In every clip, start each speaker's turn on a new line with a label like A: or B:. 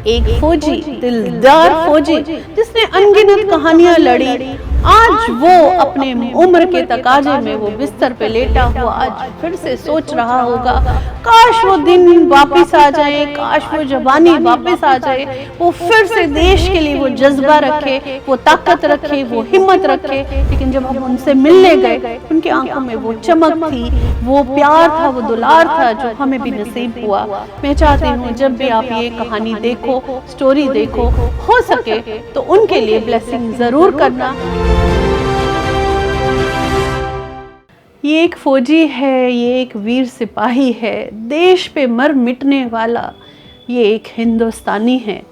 A: एक फौजी, दिलदार फौजी जिसने अनगिनत कहानियां लड़ी, आज वो अपने उम्र के तकाजे में वो बिस्तर पे लेटा हुआ आज फिर से सोच रहा होगा, काश वो दिन वापस आ जाए, काश वो जवानी वापस आ जाए, वो फिर से देश के लिए वो जज्बा रखे, वो ताकत रखे, वो हिम्मत रखे। लेकिन जब हम उनसे मिलने गए, उनकी आंखों में वो चमक थी, वो प्यार था, वो दुलार था जो हमें भी नसीब हुआ। मैं चाहती हूँ जब भी आप ये कहानी देखो, स्टोरी देखो, हो सके तो उनके लिए ब्लेसिंग जरूर करना। ये एक फौजी है, ये एक वीर सिपाही है, देश पे मर मिटने वाला ये एक हिंदुस्तानी है।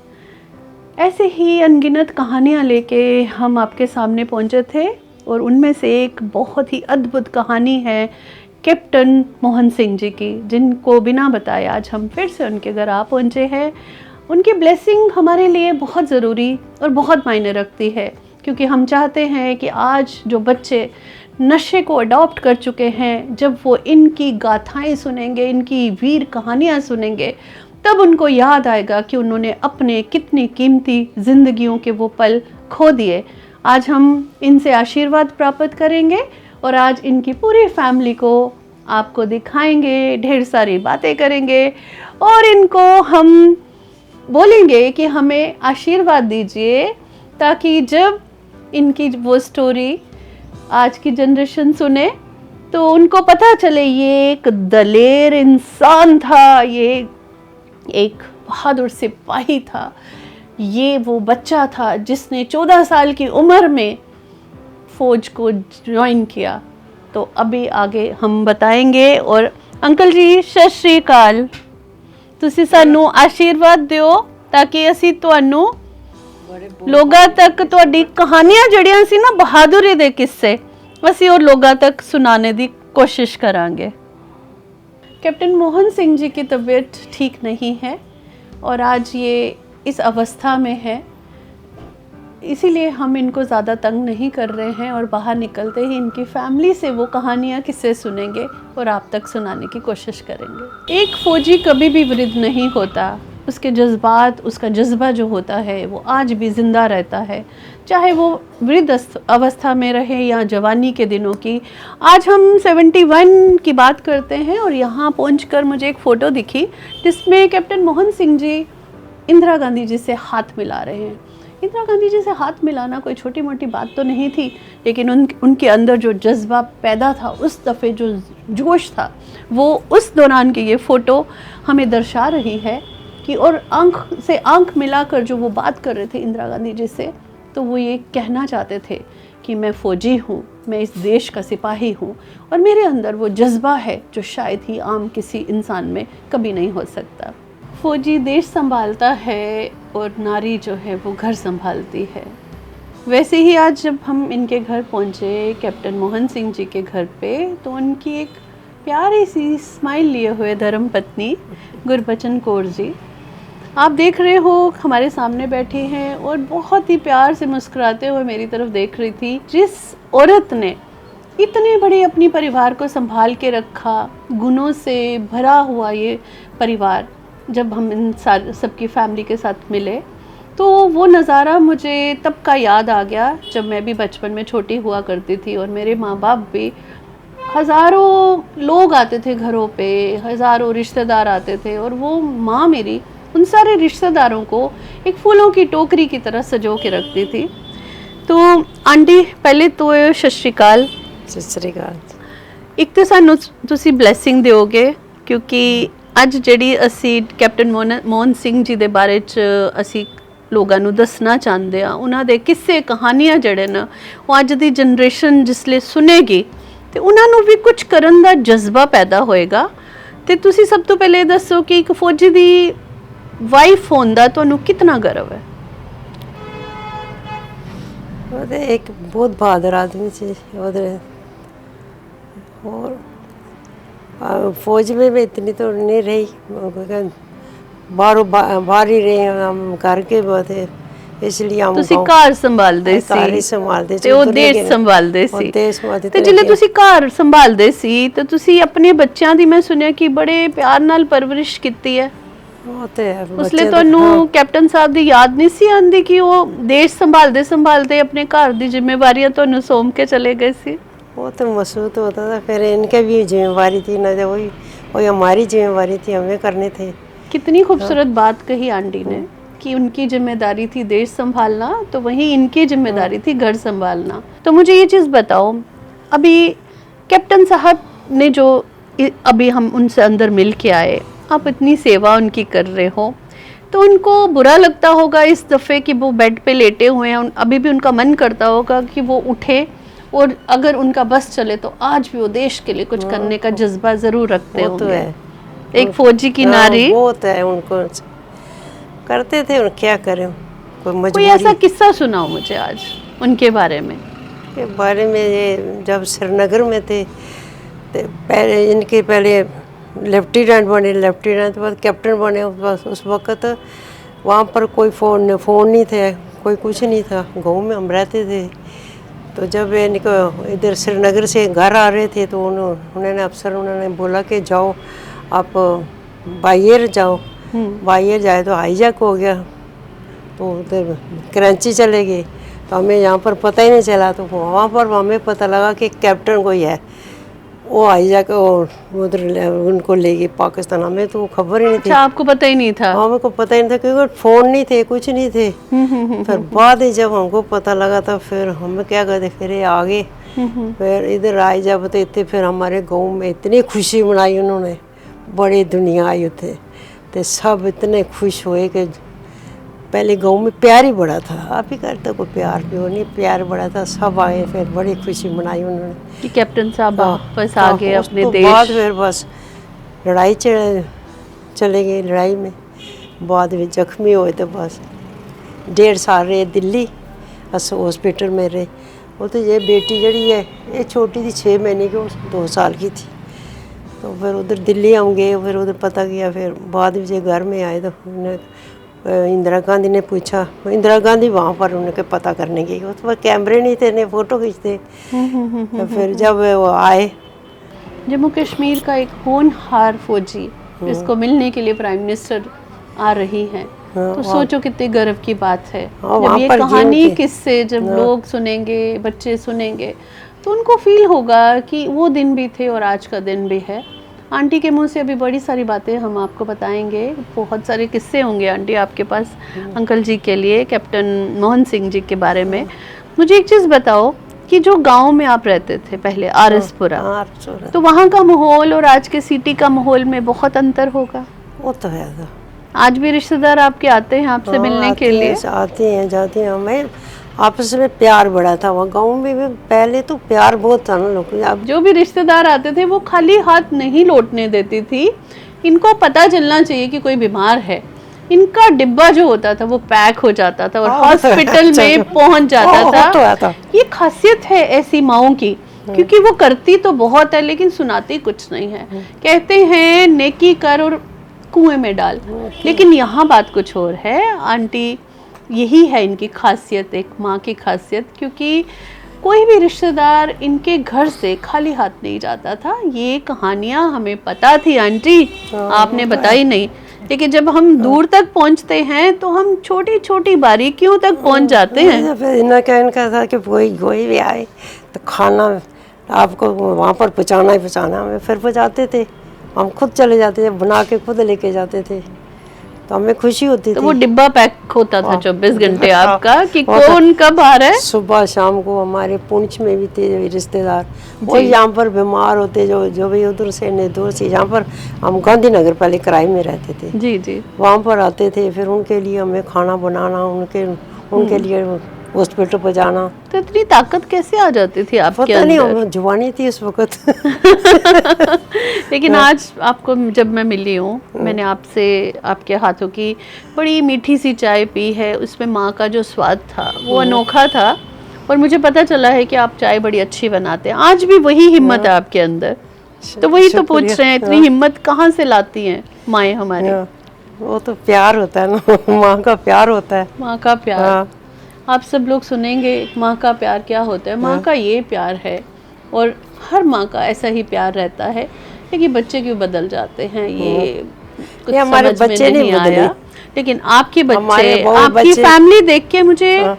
A: ऐसे ही अनगिनत कहानियाँ लेके हम आपके सामने पहुँचे थे और उनमें से एक बहुत ही अद्भुत कहानी है कैप्टन मोहन सिंह जी की, जिनको बिना बताए आज हम फिर से उनके घर आ पहुँचे हैं। उनकी ब्लेसिंग हमारे लिए बहुत ज़रूरी और बहुत मायने रखती है, क्योंकि हम चाहते हैं कि आज जो बच्चे नशे को अडॉप्ट कर चुके हैं, जब वो इनकी गाथाएं सुनेंगे, इनकी वीर कहानियां सुनेंगे, तब उनको याद आएगा कि उन्होंने अपने कितनी कीमती जिंदगियों के वो पल खो दिए। आज हम इनसे आशीर्वाद प्राप्त करेंगे और आज इनकी पूरी फैमिली को आपको दिखाएंगे, ढेर सारी बातें करेंगे और इनको हम बोलेंगे कि हमें आशीर्वाद दीजिए, ताकि जब इनकी वो स्टोरी आज की जनरेशन सुने तो उनको पता चले ये एक दलेर इंसान था, ये एक बहादुर सिपाही था, ये वो बच्चा था जिसने 14 साल की उम्र में फौज को ज्वाइन किया। तो अभी आगे हम बताएंगे। और अंकल जी सत श्री अकाल, तुसी सानू आशीर्वाद दियो ताकि असी तुहानू लोगां तक तुहाडी कहानियां जड़ियां सी ना, बहादुरी दे किस्से, असी और लोगां तक सुनाने दी कोशिश करांगे। कैप्टन मोहन सिंह जी की तबीयत ठीक नहीं है और आज ये इस अवस्था में है, इसीलिए हम इनको ज़्यादा तंग नहीं कर रहे हैं और बाहर निकलते ही इनकी फैमिली से वो कहानियाँ किस्से सुनेंगे और आप तक सुनाने की कोशिश करेंगे। एक फ़ौजी कभी भी वृद्ध नहीं होता, उसके जज्बात, उसका जज्बा जो होता है वो आज भी ज़िंदा रहता है, चाहे वो वृद्ध अवस्था में रहे या जवानी के दिनों की। आज हम 71 की बात करते हैं और यहाँ पहुँचकर मुझे एक फ़ोटो दिखी जिसमें कैप्टन मोहन सिंह जी इंदिरा गांधी जी से हाथ मिला रहे हैं। इंदिरा गांधी जी से हाथ मिलाना कोई छोटी मोटी बात तो नहीं थी, लेकिन उनके अंदर जो जज्बा पैदा था, उस दफ़े जो जोश था, वो उस दौरान की ये फ़ोटो हमें दर्शा रही है कि और आंख से आंख मिलाकर जो वो बात कर रहे थे इंदिरा गांधी जी से, तो वो ये कहना चाहते थे कि मैं फ़ौजी हूँ, मैं इस देश का सिपाही हूँ और मेरे अंदर वो जज्बा है जो शायद ही आम किसी इंसान में कभी नहीं हो सकता। फ़ौजी देश संभालता है और नारी जो है वो घर संभालती है। वैसे ही आज जब हम इनके घर पहुँचे, कैप्टन मोहन सिंह जी के घर पे, तो उनकी एक प्यारी सी स्माइल लिए हुए धर्मपत्नी गुरबचन कौर जी आप देख रहे हो हमारे सामने बैठी हैं और बहुत ही प्यार से मुस्कुराते हुए मेरी तरफ देख रही थी। जिस औरत ने इतने बड़े अपने परिवार को संभाल के रखा, गुणों से भरा हुआ ये परिवार, जब हम इन सबकी फैमिली के साथ मिले तो वो नज़ारा मुझे तब का याद आ गया जब मैं भी बचपन में छोटी हुआ करती थी और मेरे माँ बाप भी, हज़ारों लोग आते थे घरों पे, हज़ारों रिश्तेदार आते थे और वो माँ मेरी उन सारे रिश्तेदारों को एक फूलों की टोकरी की तरह सजो के रखती थी। तो आंटी पहले तो सत श्री अकाल।
B: सत श्री अकाल।
A: एक तो सानू तुसी ब्लैसिंग दिओगे क्योंकि अज जिहड़ी असी कैप्टन मोहन सिंह जी दे बारे च असी लोगों नू दसना चाहते हैं, उन्हां दे किस्से कहानियां जिहड़े न वो अज दी जनरेशन जिसले सुनेगी तो उन्हां नू भी कुछ करन दा जज्बा पैदा होएगा। ते तुसी सब तो पहले दसो कि एक फौजी दी वाइफ होने दा तुहानू कितना गर्व है?
B: वो एक बहुत बहादुर आदमी से और फौज में भी इतनी तो नहीं रही, बाहर ही रहे हम घर के बहुत है, इसलिए हम
A: ਤੁਸੀਂ ਘਰ ਸੰਭਾਲਦੇ ਸੀ,
B: ਘਰ ਹੀ ਸੰਭਾਲਦੇ ਸੀ
A: ਤੇ ਉਹ ਦੇਸ਼ ਸੰਭਾਲਦੇ ਸੀ। ਤੇ ਜਿਲੇ ਤੁਸੀਂ ਘਰ ਸੰਭਾਲਦੇ ਸੀ ਤੇ ਤੁਸੀਂ ਆਪਣੇ ਬੱਚਿਆਂ ਦੀ ਮੈਂ ਸੁਣਿਆ ਕਿ ਬੜੇ ਪਿਆਰ ਨਾਲ ਪਰਵਰਿਸ਼ ਕੀਤੀ ਹੈ।
B: वो तो है
A: उसले
B: बच्चे
A: ਤੁਹਾਨੂੰ
B: हाँ,
A: ਕੈਪਟਨ ਸਾਹਿਬ ਦੀ ਯਾਦ ਨਹੀਂ ਸੀ ਆਂਦੀ ਕਿ ਉਹ ਦੇਸ਼ ਸੰਭਾਲਦੇ ਸੰਭਾਲਦੇ ਆਪਣੇ ਘਰ ਦੀ ਜ਼ਿੰਮੇਵਾਰੀਆਂ ਤੁਹਾਨੂੰ ਸੌਂਪ ਕੇ ਚਲੇ ਗਏ ਸੀ।
B: वो तो महसूस होता था। फिर इनके भी जिम्मेवारी थी ना, जब वही वही हमारी जिम्मेवारी थी, हमें करने थे।
A: कितनी खूबसूरत बात कही आंटी ने कि उनकी जिम्मेदारी थी देश संभालना, तो वहीं इनकी जिम्मेदारी थी घर संभालना। तो मुझे ये चीज़ बताओ, अभी कैप्टन साहब ने जो अभी हम उनसे अंदर मिल के आए, आप इतनी सेवा उनकी कर रहे हो, तो उनको बुरा लगता होगा इस दफ़े कि वो बेड पे लेटे हुए हैं, अभी भी उनका मन करता होगा कि वो उठे और अगर उनका बस चले तो आज भी वो देश के लिए कुछ करने का जज्बा ज़रूर रखते
B: वो तो
A: होंगे।
B: है।
A: एक फौजी की नारी।
B: बहुत है उनको, करते थे और क्या करें, कोई
A: कोई
B: मजबूरी
A: ऐसा किस्सा सुनाओ मुझे आज उनके बारे में।
B: के बारे में। ये जब श्रीनगर में थे तो पहले इनके पहले लेफ्टिनेंट बने, लेफ्टिनेंट के बाद कैप्टन बने। बस उस वक्त वहाँ पर कोई फ़ोन नहीं थे, कोई कुछ नहीं था, गाँव में हम रहते थे। तो जब इनको इधर श्रीनगर से घर आ रहे थे तो उन्होंने अफसर उन्होंने बोला कि जाओ आप बाहर जाओ। बाहर जाए तो हाईजैक हो गया, तो उधर कराची चले गए। तो हमें यहाँ पर पता ही नहीं चला, तो वहाँ पर हमें पता लगा कि कैप्टन कोई है, वो हाईजैक उधर उनको ले गए पाकिस्तान। हमें तो खबर ही नहीं थी।
A: अच्छा, आपको पता ही नहीं था?
B: हमें को पता ही नहीं था क्योंकि फ़ोन नहीं थे, कुछ नहीं थे। फिर बाद ही जब हमको पता लगा था फिर हम क्या करते, फिर ये आगे फिर इधर आए जब तो इतने फिर हमारे गांव में इतनी खुशी मनाई उन्होंने, बड़ी दुनिया आई थे तो सब इतने खुश हुए कि पहले गांव में प्यार ही बड़ा था। आप ही करते कोई प्यार भी हो नहीं, प्यार बड़ा था। सब आए फिर बड़ी खुशी मनाई उन्होंने
A: कि कैप्टन साहब वापस आ गए अपने
B: तो
A: देश।
B: बाद फिर बस लड़ाई चले गए। लड़ाई में बाद में जख्मी हुए तो बस 1.5 साल रहे दिल्ली, बस हॉस्पिटल में रहे। वो तो ये बेटी जड़ी है ये छोटी थी, 6 महीने की, 2 साल की थी। तो फिर उधर दिल्ली हम गए, फिर उधर पता किया। फिर बाद में घर में आए तो उन्हें इंदिरा गांधी ने पूछा, इंदिरा गांधी वहाँ पर उनके पता करने गई। उस पर कैमरे नहीं थे, नहीं फ़ोटो खींचते। तो फिर जब वो आए,
A: जम्मू कश्मीर का एक होनहार फौजी जिसको मिलने के लिए प्राइम मिनिस्टर आ रही हैं, तो सोचो कितने गर्व की बात है। जब ये कहानी किससे जब लोग सुनेंगे, बच्चे सुनेंगे, तो उनको फील होगा कि वो दिन भी थे और आज का दिन भी है। आंटी के मुंह से अभी बड़ी सारी बातें हम आपको बताएंगे, बहुत सारे किस्से होंगे आंटी आपके पास अंकल जी के लिए, कैप्टन मोहन सिंह जी के बारे में। मुझे एक चीज़ बताओ कि जो गांव में आप रहते थे पहले, आरएसपुरा, तो वहाँ का माहौल और आज के सिटी का माहौल में बहुत अंतर होगा?
B: वो तो है।
A: आज भी रिश्तेदार आपके आते हैं आपसे मिलने के लिए?
B: आते हैं जाते हैं। हमें आपस में प्यार बड़ा था वहाँ गाँव में भी। पहले तो प्यार बहुत था ना लोग। अब
A: जो भी रिश्तेदार आते थे वो खाली हाथ नहीं लौटने देती थी। इनको पता चलना चाहिए कि कोई बीमार है। इनका डिब्बा जो होता था वो पैक हो जाता था और हॉस्पिटल में पहुंच जाता था। ये खासियत है ऐसी माओं की, क्योंकि वो करती तो बहुत है लेकिन सुनाती कुछ नहीं है। कहते हैं नेकी कर और कुएं में डाल, लेकिन यहाँ बात कुछ और है आंटी। यही है इनकी खासियत, एक माँ की खासियत, क्योंकि कोई भी रिश्तेदार इनके घर से खाली हाथ नहीं जाता था। ये कहानियाँ हमें पता थी आंटी, आपने बताई नहीं, लेकिन जब हम दूर तक पहुंचते हैं तो हम छोटी छोटी बारीकियों तक पहुंच जाते हैं।
B: फिर इनका था कि कोई भी आए तो खाना आपको वहाँ पर पहुँचाना ही पहुँचाना। हमें फिर पहुँचाते थे, हम खुद चले जाते थे, बना के खुद लेके जाते थे, तो हमें खुशी होती थी।
A: तो वो डिब्बा पैक होता था 24 घंटे आपका कि कौन कब आ रहा है।
B: सुबह शाम को हमारे पुंछ में भी थे रिश्तेदार, वो यहाँ पर बीमार होते जो भी उधर से नहीं दूर से, यहाँ पर हम गांधीनगर पहले किराए में रहते थे,
A: जी जी,
B: वहाँ पर आते थे। फिर उनके लिए हमें खाना बनाना, उनके लिए हॉस्पिटल पर जाना।
A: तो इतनी ताकत कैसे आ जाती थी आपके
B: पता
A: अंदर?
B: नहीं, जवानी थी उस वक्त।
A: लेकिन आज आपको जब मैं मिली हूँ, मैंने आपसे आपके हाथों की बड़ी मीठी सी चाय पी है, उसमें माँ का जो स्वाद था वो अनोखा था, और मुझे पता चला है कि आप चाय बड़ी अच्छी बनाते हैं। आज भी वही हिम्मत है आपके अंदर। तो वही तो पूछ रहे हैं, इतनी हिम्मत कहाँ से लाती हैं माएँ हमारी?
B: वो तो प्यार होता है ना, माँ का प्यार होता है।
A: माँ का प्यार आप सब लोग सुनेंगे, माँ का प्यार क्या होता है। माँ का ये प्यार है, और हर माँ का ऐसा ही प्यार रहता है, लेकिन बच्चे क्यों बदल जाते हैं, ये कुछ
B: ये हमारे
A: समझ में
B: बच्चे नहीं बदले।
A: आया, लेकिन आपके
B: हमारे
A: बच्चे,
B: बहुत
A: आपकी
B: बच्चे-
A: फैमिली देख के मुझे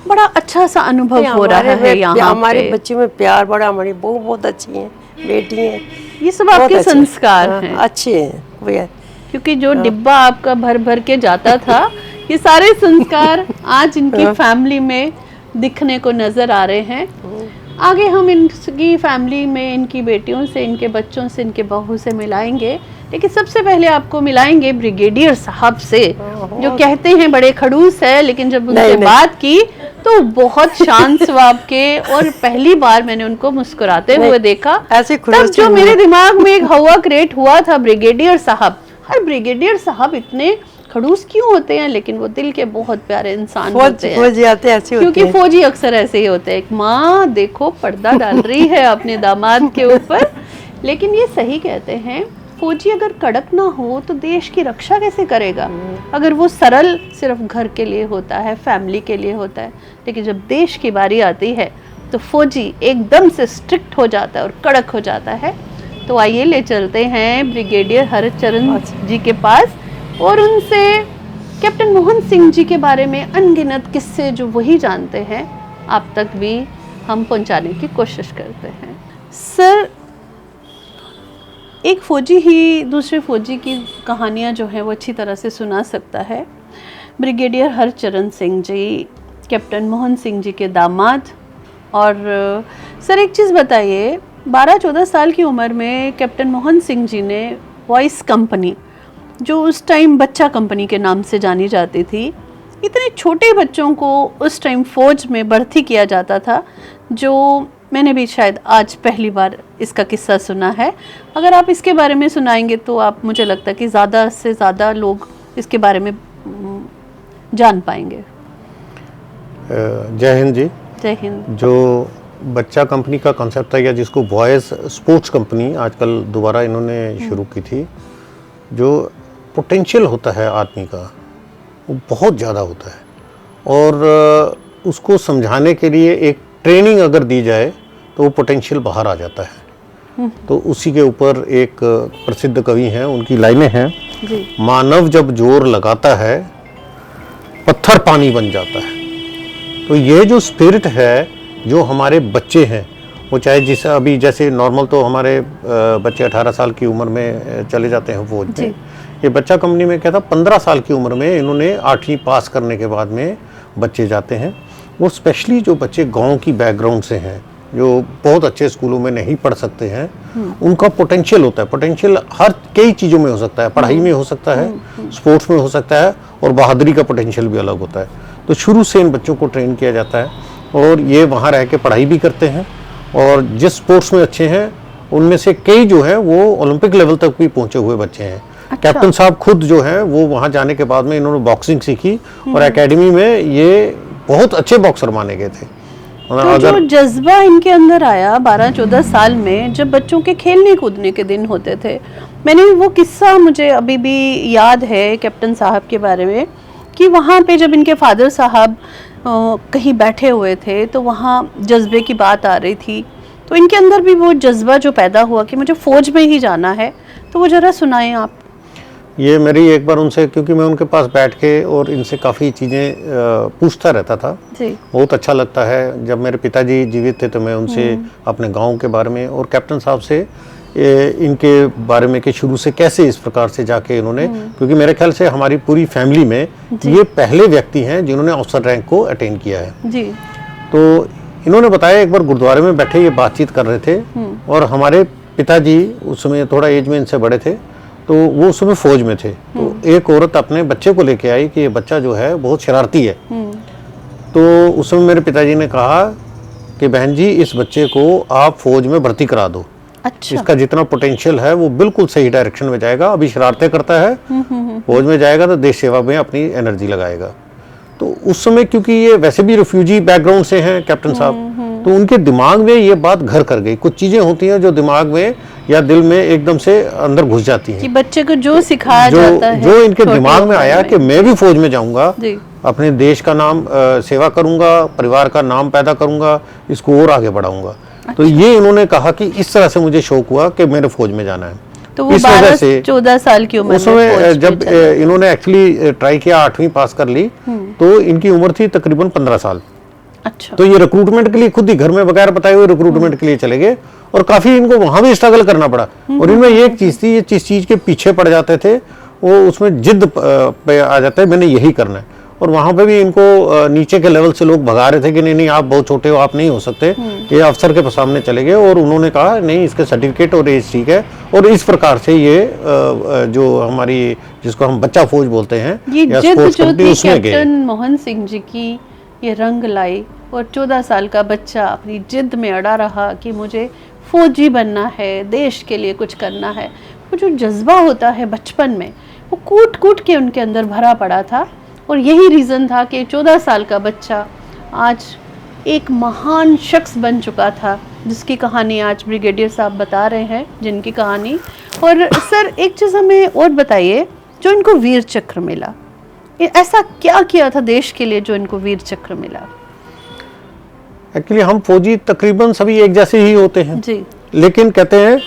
A: बड़ा अच्छा सा अनुभव हो रहा
B: हमारे
A: है यहाँ
B: हमारे
A: पे।
B: बच्चों में प्यार बड़ा, हमारी बहू बहुत अच्छी हैं, बेटी हैं,
A: ये सब
B: बहुत
A: आपके
B: अच्छे।
A: संस्कार
B: हाँ,
A: हैं,
B: अच्छे हैं भैया।
A: क्योंकि जो डिब्बा आपका भर भर के जाता था, ये सारे संस्कार आज इनकी फैमिली में दिखने को नजर आ रहे हैं। आगे हम इनकी फैमिली में इनकी बेटियों से, इनके बच्चों से, इनके बहू से मिलाएंगे, लेकिन सबसे पहले आपको मिलाएंगे ब्रिगेडियर साहब से, जो कहते हैं बड़े खड़ूस है, लेकिन जब उनसे
B: नहीं।
A: बात की तो बहुत शांत स्वभाव के, और पहली बार मैंने उनको मुस्कुराते हुए देखा।
B: ऐसे
A: तब
B: खड़ूस
A: जो
B: नहीं
A: मेरे
B: है।
A: दिमाग में एक हवा क्रिएट हुआ था, ब्रिगेडियर साहब, हर ब्रिगेडियर साहब इतने खड़ूस क्यों होते हैं, लेकिन वो दिल के बहुत प्यारे इंसान होते हैं।
B: फौजी आते ऐसे होते
A: क्योंकि
B: हैं।
A: फौजी अक्सर ऐसे ही होते हैं, एक माँ देखो पर्दा डाल रही है अपने दामाद के ऊपर। लेकिन ये सही कहते हैं, फौजी अगर कड़क ना हो तो देश की रक्षा कैसे करेगा। अगर वो सरल सिर्फ घर के लिए होता है, फैमिली के लिए होता है, लेकिन जब देश की बारी आती है तो फौजी एकदम से स्ट्रिक्ट हो जाता है और कड़क हो जाता है। तो आइए ले चलते हैं ब्रिगेडियर हरचरण जी के पास, और उनसे कैप्टन मोहन सिंह जी के बारे में अनगिनत किस्से जो वही जानते हैं, आप तक भी हम पहुंचाने की कोशिश करते हैं। सर, एक फौजी ही दूसरे फौजी की कहानियां जो हैं वो अच्छी तरह से सुना सकता है। ब्रिगेडियर हरचरण सिंह जी कैप्टन मोहन सिंह जी के दामाद। और सर एक चीज़ बताइए, 12-14 साल की उम्र में कैप्टन मोहन सिंह जी ने वॉइस कंपनी, जो उस टाइम बच्चा कंपनी के नाम से जानी जाती थी, इतने छोटे बच्चों को उस टाइम फ़ौज में भर्ती किया जाता था, जो मैंने भी शायद आज पहली बार इसका किस्सा सुना है। अगर आप इसके बारे में सुनाएंगे तो आप, मुझे लगता है कि ज़्यादा से ज़्यादा लोग इसके बारे में जान पाएंगे।
C: जय हिंद जी।
A: जय हिंद।
C: जो बच्चा कंपनी का कॉन्सेप्ट था, या जिसको बॉयज़ स्पोर्ट्स कंपनी आजकल दोबारा इन्होंने शुरू की थी, जो पोटेंशियल होता है आदमी का वो बहुत ज़्यादा होता है, और उसको समझाने के लिए एक ट्रेनिंग अगर दी जाए तो वो पोटेंशियल बाहर आ जाता है। तो उसी के ऊपर एक प्रसिद्ध कवि हैं, उनकी लाइनें हैं
A: जी।
C: मानव जब जोर लगाता है पत्थर पानी बन जाता है। तो ये जो स्पिरिट है, जो हमारे बच्चे हैं, वो चाहे जिस अभी जैसे नॉर्मल तो हमारे बच्चे 18 साल की उम्र में चले जाते हैं फौज में। ये बच्चा कंपनी में क्या था, 15 साल की उम्र में इन्होंने 8वीं पास करने के बाद में बच्चे जाते हैं। वो स्पेशली जो बच्चे गांव की बैकग्राउंड से हैं, जो बहुत अच्छे स्कूलों में नहीं पढ़ सकते हैं, उनका पोटेंशियल होता है। पोटेंशियल हर कई चीज़ों में हो सकता है, पढ़ाई में हो सकता है, स्पोर्ट्स में हो सकता है, और बहादुरी का पोटेंशियल भी अलग होता है। तो शुरू से इन बच्चों को ट्रेन किया जाता है, और ये वहाँ रह के पढ़ाई भी करते हैं, और जिस स्पोर्ट्स में अच्छे हैं उनमें से कई जो है वो ओलंपिक लेवल तक भी पहुँचे हुए बच्चे हैं।
A: अच्छा।
C: कैप्टन साहब खुद जो है वो वहाँ जाने के बाद में इन्होंने बॉक्सिंग सीखी, और एकेडमी में ये बहुत अच्छे बॉक्सर माने गए थे।
A: तो जो जज्बा इनके अंदर आया 12-14 साल में, जब बच्चों के खेलने कूदने के दिन होते थे, मैंने वो किस्सा मुझे अभी भी याद है कैप्टन साहब के बारे में, कि वहाँ पे जब इनके फादर साहब कहीं बैठे हुए थे तो वहाँ जज्बे की बात आ रही थी, तो इनके अंदर भी वो जज्बा जो पैदा हुआ कि मुझे फ़ौज में ही जाना है, तो वो ज़रा सुनाएं आप।
C: ये मेरी एक बार उनसे, क्योंकि मैं उनके पास बैठ के और इनसे काफ़ी चीज़ें पूछता रहता था जी। बहुत अच्छा लगता है। जब मेरे पिताजी जीवित थे तो मैं उनसे अपने गांव के बारे में और कैप्टन साहब से इनके बारे में कि शुरू से कैसे इस प्रकार से जाके इन्होंने, क्योंकि मेरे ख्याल से हमारी पूरी फैमिली में ये पहले व्यक्ति हैं जिन्होंने अफसर रैंक को अटेन किया है जी। तो इन्होंने बताया, एक बार गुरुद्वारे में बैठे ये बातचीत कर रहे थे, और हमारे पिताजी उस समय थोड़ा एज में इनसे बड़े थे, तो वो उस समय फौज में थे। तो एक औरत अपने बच्चे को लेके आई कि ये बच्चा जो है बहुत शरारती है। तो उस समय मेरे पिताजी ने कहा कि बहन जी, इस बच्चे को आप फौज में भर्ती करा दो। अच्छा। इसका जितना पोटेंशियल है वो बिल्कुल सही डायरेक्शन में जाएगा। अभी शरारतें करता है, फौज में जाएगा तो देश सेवा में अपनी एनर्जी लगाएगा। तो उस समय क्योंकि ये वैसे भी रिफ्यूजी बैकग्राउंड से हैं कैप्टन साहब, तो उनके दिमाग में ये बात घर कर गई। कुछ चीजें होती हैं जो दिमाग में या दिल में एकदम से अंदर घुस जाती हैं,
A: कि बच्चे को जो सिखाया जाता है,
C: जो इनके दिमाग में आया कि मैं भी फौज में जाऊंगा, अपने देश का नाम सेवा करूंगा, परिवार का नाम पैदा करूंगा, इसको और आगे बढ़ाऊंगा। अच्छा। तो ये इन्होंने कहा कि इस तरह से मुझे शौक हुआ कि मेरे फौज में जाना है।
A: तो वो
C: इस वजह
A: 12
C: से
A: 14 साल की उम्र
C: उस
A: में
C: समय
A: फौज में
C: जब
A: चले।
C: इन्होंने एक्चुअली ट्राई किया, 8वीं पास कर ली, तो इनकी उम्र थी तकरीबन 15 साल।
A: अच्छा।
C: तो ये रिक्रूटमेंट के लिए खुद ही घर में बगैर बताए हुए रिक्रूटमेंट के लिए चले गए और काफी इनको वहां भी स्ट्रगल करना पड़ा। और इनमें एक चीज थी, ये जिस चीज के पीछे पड़ जाते थे वो उसमें जिद पे आ जाता है, मैंने यही करना है। और वहां पे भी इनको नीचे के लेवल से लोग भगा रहे थे कि नहीं नहीं आप बहुत छोटे हो, आप नहीं हो सकते। ये अफसर के सामने चले गए और उन्होंने कहा नहीं, इसके सर्टिफिकेट और एज ठीक है। और इस प्रकार से ये जो हमारी, जिसको हम बच्चा फौज बोलते हैं,
A: ये
C: या
A: जिद
C: स्पोर्ट्स
A: जो
C: कंपनी,
A: थी
C: उसमें गए।
A: कैप्टन मोहन सिंह जी की, ये रंग लाई और 14 साल का बच्चा अपनी जिद में अड़ा रहा कि मुझे फौजी बनना है, देश के लिए कुछ करना है। वो जो जज्बा होता है बचपन में, वो कूट कूट के उनके अंदर भरा पड़ा था। और यही रीज़न था कि 14 साल का बच्चा आज एक महान शख्स बन चुका था, जिसकी कहानी आज ब्रिगेडियर साहब बता रहे हैं, जिनकी कहानी। और सर एक चीज़ हमें और बताइए, जो इनको वीर चक्र मिला, ऐसा क्या किया था देश के लिए जो इनको वीर चक्र मिला?
C: एक्चुअली हम फौजी तकरीबन सभी एक जैसे ही होते हैं
A: जी।
C: लेकिन कहते हैं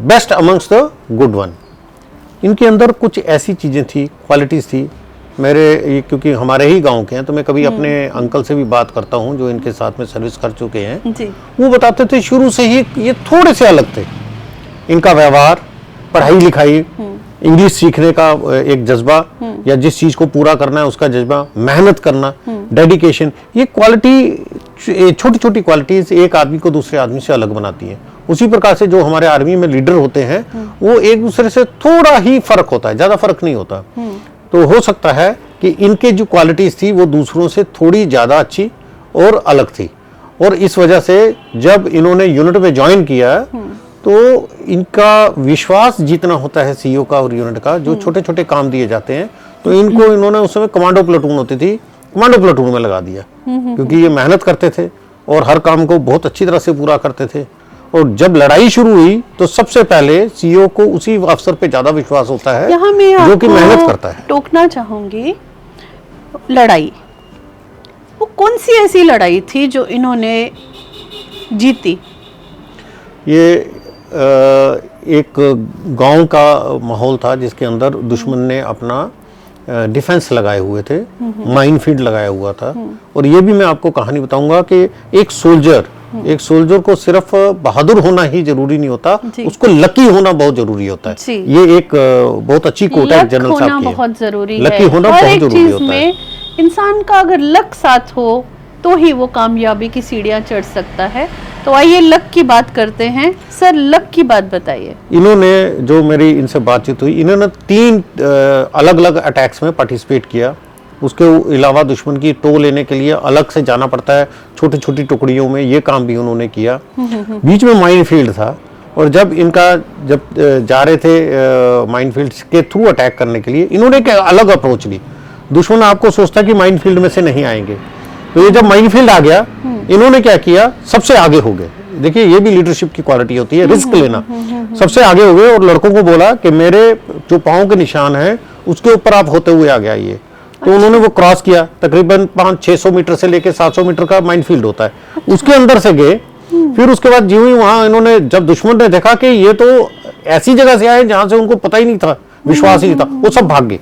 C: best amongst the good one. इनके अंदर कुछ ऐसी चीज़ें थी, क्वालिटीज़ थी। मेरे क्योंकि हमारे ही गांव के हैं तो मैं कभी अपने अंकल से भी बात करता हूं जो इनके साथ में सर्विस कर चुके हैं
A: जी।
C: वो बताते थे शुरू से ही ये थोड़े से अलग थे। इनका व्यवहार, पढ़ाई लिखाई, इंग्लिश सीखने का एक जज्बा, या जिस चीज को पूरा करना है उसका जज्बा, मेहनत करना, डेडिकेशन, ये क्वालिटी, छोटी छोटी क्वालिटीज एक आदमी को दूसरे आदमी से अलग बनाती हैं। उसी प्रकार से जो हमारे आर्मी में लीडर होते हैं वो एक दूसरे से थोड़ा ही फर्क होता है, ज्यादा फर्क नहीं होता। तो हो सकता है कि इनके जो क्वालिटीज थी वो दूसरों से थोड़ी ज्यादा अच्छी और अलग थी। और इस वजह से जब इन्होंने यूनिट में ज्वाइन किया तो इनका विश्वास जीतना होता है सीईओ का और यूनिट का, जो छोटे छोटे काम दिए जाते हैं तो इनको इन्होंने उस समय कमांडो प्लाटून होती थी, कमांडो प्लाटून में लगा दिया, क्योंकि ये मेहनत करते थे और हर काम को बहुत अच्छी तरह से पूरा करते थे। और जब लड़ाई शुरू हुई तो सबसे पहले सीईओ को उसी अफसर पे ज्यादा विश्वास होता है जो कि मेहनत करता है।
A: टोकना चाहूंगी, लड़ाई वो कौन सी ऐसी लड़ाई थी जो इन्होंने जीती?
C: ये एक गांव का माहौल था जिसके अंदर दुश्मन ने अपना डिफेंस लगाए हुए थे, माइनफील्ड लगाया हुआ था। और ये भी मैं आपको कहानी बताऊंगा कि एक सोल्जर को सिर्फ बहादुर होना ही जरूरी नहीं होता, उसको लकी होना बहुत जरूरी होता है। ये एक बहुत अच्छी कोट है जनरल साहब की,
A: बहुत जरूरी है।
C: लकी होना बहुत जरूरी होता है।
A: इंसान का अगर लक साथ हो तो ही वो कामयाबी की सीढ़ियां चढ़ सकता है। तो आइए लक की बात करते हैं। सर लक की बात बताइए।
C: इन्होंने, जो मेरी इनसे बातचीत हुई, इन्होंने 3 अलग अलग अटैक्स में पार्टिसिपेट किया। उसके अलावा दुश्मन की टो लेने के लिए अलग से जाना पड़ता है छोटी छोटी टुकड़ियों में, ये काम भी उन्होंने किया। बीच में माइनफील्ड था और जब जा रहे थे माइनफील्ड के थ्रू अटैक करने के लिए, इन्होंने एक अलग अप्रोच ली। दुश्मन आपको सोचता कि माइनफील्ड में से नहीं आएंगे, तो ये जब माइनफील्ड आ गया इन्होंने क्या किया, सबसे आगे हो गए। देखिए ये भी लीडरशिप की क्वालिटी होती है, रिस्क लेना। सबसे आगे हो गए और लड़कों को बोला कि मेरे जो पाँव के निशान हैं उसके ऊपर आप होते हुए आ गया ये। तो उन्होंने वो क्रॉस किया, तकरीबन 500-600 मीटर से लेके 700 मीटर का माइनफील्ड होता है, उसके अंदर से गए। फिर उसके बाद ज्यों ही वहां इन्होंने, जब दुश्मन ने देखा कि ये तो ऐसी जगह से आए जहां से उनको पता ही नहीं था, विश्वास ही नहीं था, वो सब भाग गए,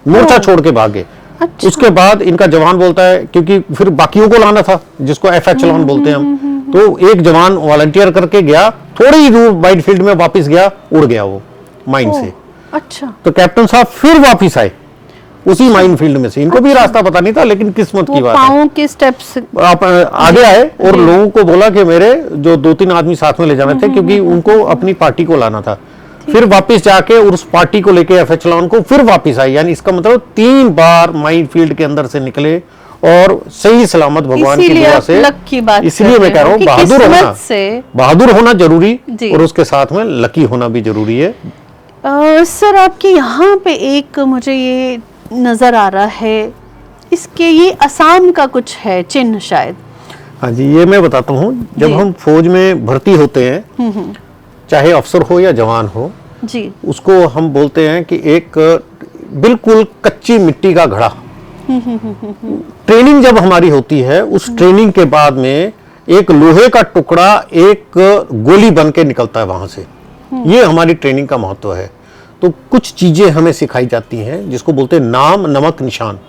C: मोर्चा छोड़ के भाग गए। अच्छा। उसके बाद इनका जवान बोलता है, क्योंकि फिर बाकियों को लाना था जिसको एफएचएल बोलते हैं हम, तो एक जवान वॉलंटियर करके गया, थोड़ी ही दूर माइनफील्ड में वापस गया, उड़ गया वो माइन से।
A: अच्छा।
C: तो कैप्टन साहब फिर वापस आए उसी माइनफील्ड में से। इनको भी रास्ता पता नहीं था, लेकिन किस्मत की बात है,
A: पाँव के स्टेप्स
C: आप आगे आए और लोगों को बोला कि मेरे जो 2-3 आदमी साथ में ले जाने थे, क्योंकि उनको अपनी पार्टी को लाना था। फिर वापस जाके उस पार्टी को लेके एफएचएल को फिर वापस आई, यानी इसका मतलब 3 बार माइनफील्ड के अंदर से निकले और सही सलामत भगवान की दुआ से। इसलिए मैं कह रहा हूँ बहादुर होना जरूरी और उसके साथ में लकी होना भी जरूरी है।
A: सर आपके यहाँ पे एक मुझे ये नजर आ रहा है, इसके ये असम का कुछ है चिन्ह शायद।
C: हाँ जी, ये मैं बताता हूँ। जब हम फौज में भर्ती होते हैं, चाहे अफसर हो या जवान हो
A: जी,
C: उसको हम बोलते हैं कि एक बिल्कुल कच्ची मिट्टी का घड़ा। ट्रेनिंग जब हमारी होती है, उस ट्रेनिंग के बाद में एक लोहे का टुकड़ा एक गोली बन के निकलता है वहां से। ये हमारी ट्रेनिंग का महत्व है। तो कुछ चीजें हमें सिखाई जाती हैं जिसको बोलते हैं नाम नमक निशान।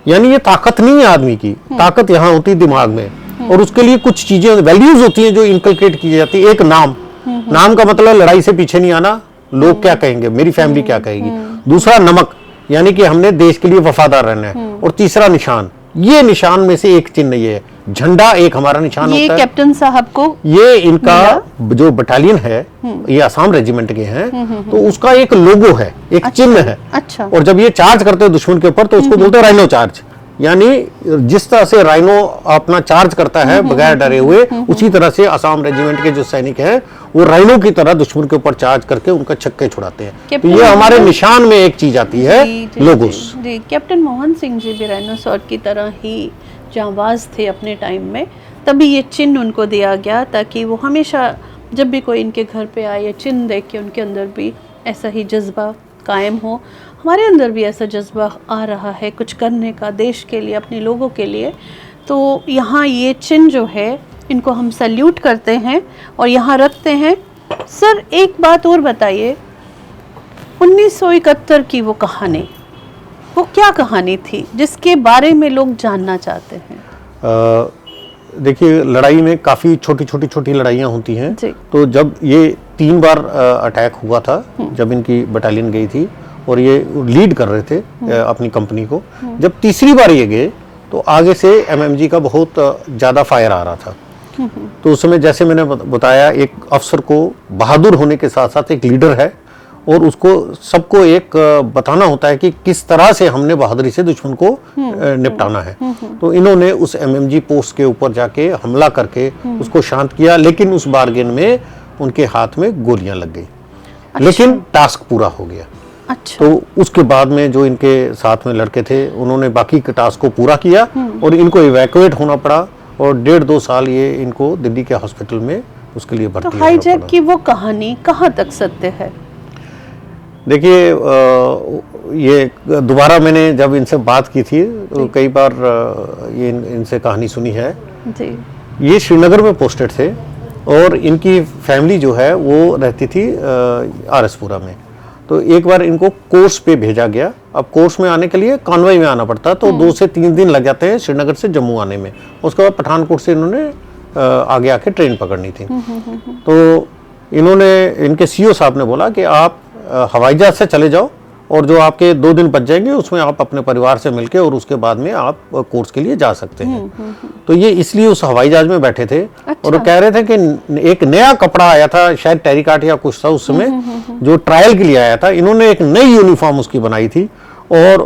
C: यानी ये ताकत नहीं है आदमी की, ताकत यहाँ होती है दिमाग में, और उसके लिए कुछ चीजें वैल्यूज होती हैं जो इनकलकेट की जाती है। एक नाम, नाम का मतलब लड़ाई से पीछे नहीं आना, लोग क्या कहेंगे, मेरी फैमिली क्या कहेगी। दूसरा नमक, यानी कि हमने देश के लिए वफादार रहना है। और तीसरा निशान, ये निशान में से एक चिन्ह ये है, झंडा एक हमारा निशान होता है।
A: कैप्टन साहब को
C: ये इनका जो बटालियन है, ये असम रेजिमेंट के हैं, तो उसका एक लोगो है, एक चिन्ह है।
A: अच्छा।
C: और जब ये चार्ज करते हैं दुश्मन के ऊपर तो उसको बोलते हैं राइनो चार्ज। यानी जिस तरह से राइनो अपना चार्ज करता है बगैर डरे हुए, उसी तरह से असम रेजिमेंट के जो सैनिक हैं वो राइनो की तरह दुश्मन के ऊपर चार्ज करके उनका छक्के छुड़ाते हैं। तो ये हमारे निशान में एक चीज आती है, लोगोस।
A: जी, कैप्टन मोहन सिंह जी भी राइनो सॉर्ड की तरह ही जांबाज थे अपने टाइम में, तभी ये चिन्ह उनको दिया गया ताकि वो हमेशा जब भी कोई इनके घर पे आए, ये चिन्ह देख के उनके अंदर भी ऐसा ही जज्बा कायम हो। हमारे अंदर भी ऐसा जज्बा आ रहा है कुछ करने का देश के लिए, अपने लोगों के लिए। तो यहाँ ये चिन्ह जो है, इनको हम सल्यूट करते हैं और यहाँ रखते हैं। सर एक बात और बताइए, 1971 की वो कहानी, वो क्या कहानी थी जिसके बारे में लोग जानना चाहते हैं?
C: देखिए, लड़ाई में काफ़ी छोटी लड़ाइयाँ होती हैं। तो जब ये 3 बार अटैक हुआ था, जब इनकी बटालियन गई थी और ये लीड कर रहे थे अपनी कंपनी को, जब तीसरी बार ये गए तो आगे से एमएमजी का बहुत ज़्यादा फायर आ रहा था। तो उस समय जैसे मैंने बताया, एक अफसर को बहादुर होने के साथ साथ एक लीडर है और उसको सबको एक बताना होता है कि किस तरह से हमने बहादुरी से दुश्मन को निपटाना है। तो इन्होंने उस एमएमजी पोस्ट के ऊपर जाके हमला करके उसको शांत किया, लेकिन उस बारगेन में उनके हाथ में गोलियां लग गई। अच्छा। लेकिन टास्क पूरा हो गया।
A: अच्छा।
C: तो उसके बाद में जो इनके साथ में लड़के थे उन्होंने बाकी के टास्क को पूरा किया और इनको इवैक्यूएट होना पड़ा और 1.5-2 साल ये इनको दिल्ली के हॉस्पिटल में उसके लिए भर्ती
A: तो हाईजैक की वो कहानी कहाँ तक सत्य है?
C: देखिए, ये दोबारा मैंने जब इनसे बात की थी तो कई बार ये इनसे कहानी सुनी है जी। ये श्रीनगर में पोस्टेड थे और इनकी फैमिली जो है वो रहती थी आरएसपुरा में। तो एक बार इनको कोर्स पे भेजा गया। अब कोर्स में आने के लिए कॉन्वॉय में आना पड़ता, तो 2 से 3 दिन लग जाते हैं श्रीनगर से जम्मू आने में। उसके बाद पठानकोट से इन्होंने आगे आके ट्रेन पकड़नी थी। तो इन्होंने, इनके सीईओ साहब ने बोला कि आप हवाई जहाज से चले जाओ और जो आपके 2 दिन बच जाएंगे उसमें आप अपने परिवार से मिलके और उसके बाद में आप कोर्स के लिए जा सकते हैं। तो ये इसलिए उस हवाई जहाज में बैठे थे। अच्छा। और वो कह रहे थे कि एक नया कपड़ा आया था, शायद टेरिकाट या कुछ था उस समय, जो ट्रायल के लिए आया था। इन्होंने एक नई यूनिफॉर्म उसकी बनाई थी और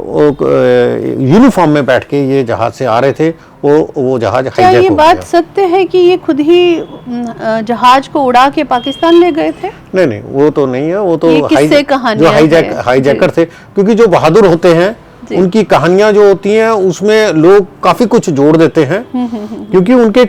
C: यूनिफॉर्म में बैठ के ये जहाज से आ रहे थे। वो जहाज हाईजैक हो गया।
A: ये बात सत्य है कि ये खुद ही जहाज को उड़ा के पाकिस्तान ले गए थे?
C: नहीं, वो तो नहीं है। वो तो
A: जो
C: हाईजैकर थे, क्योंकि जो बहादुर होते हैं उनकी कहानियां जो होती हैं उसमें लोग काफी कुछ जोड़ देते हैं, क्योंकि उनके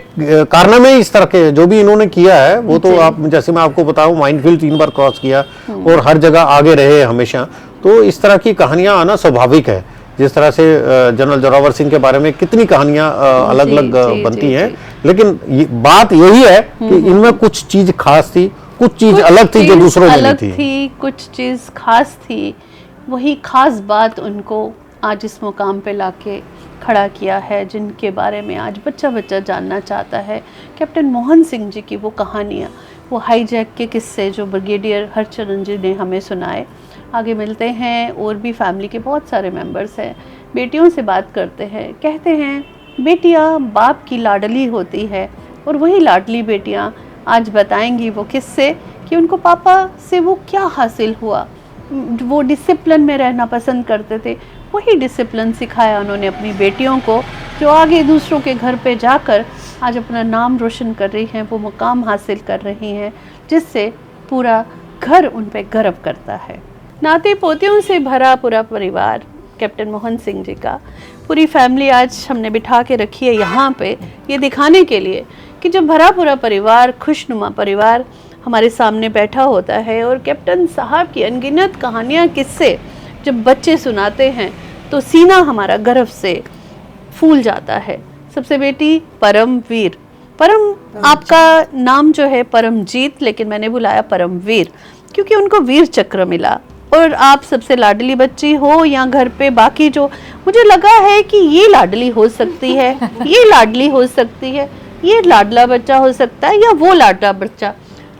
C: कारनामे इस तरह के जो भी इन्होंने किया है वो तो आप, जैसे मैं आपको बताऊं, माइनफील्ड 3 बार क्रॉस किया और हर जगह आगे रहे हमेशा। तो इस तरह की कहानियां आना स्वाभाविक है। जिस तरह से जनरल जोरावर सिंह के बारे में कितनी कहानियां अलग अलग बनती हैं, लेकिन बात यही है कि इनमें कुछ चीज खास थी, कुछ चीज अलग थी जो दूसरों में नहीं थी।
A: कुछ चीज खास थी, वही खास बात उनको आज इस मुकाम पे लाके खड़ा किया है, जिनके बारे में आज बच्चा बच्चा जानना चाहता है। कैप्टन मोहन सिंह जी की वो कहानियाँ, वो हाईजैक के किस्से जो ब्रिगेडियर हरचरण जी ने हमें सुनाए। आगे मिलते हैं, और भी फैमिली के बहुत सारे मेंबर्स हैं, बेटियों से बात करते हैं। कहते हैं बेटियां बाप की लाडली होती है, और वही लाडली बेटियां आज बताएंगी वो किस्से कि उनको पापा से वो क्या हासिल हुआ। वो डिसिप्लिन में रहना पसंद करते थे, वही डिसिप्लिन सिखाया उन्होंने अपनी बेटियों को, जो आगे दूसरों के घर पे जाकर आज अपना नाम रोशन कर रही हैं, वो मुकाम हासिल कर रही हैं, जिससे पूरा घर उन पे गर्व करता है। नाते पोतियों से भरा पूरा परिवार कैप्टन मोहन सिंह जी का, पूरी फैमिली आज हमने बिठा के रखी है यहाँ पे, ये दिखाने के लिए कि जब भरा पूरा परिवार, खुशनुमा परिवार हमारे सामने बैठा होता है और कैप्टन साहब की अनगिनत कहानियाँ, किस्से जब बच्चे सुनाते हैं तो सीना हमारा गर्व से फूल जाता है। सबसे बेटी परमवीर परम आपका नाम जो है परमजीत, लेकिन मैंने बुलाया परमवीर क्योंकि उनको वीर चक्र मिला। और आप सबसे लाडली बच्ची हो या घर पे बाकी जो, मुझे लगा है कि ये लाडली हो सकती है, ये लाडली हो सकती है, ये लाडला बच्चा हो सकता है या वो लाडला बच्चा,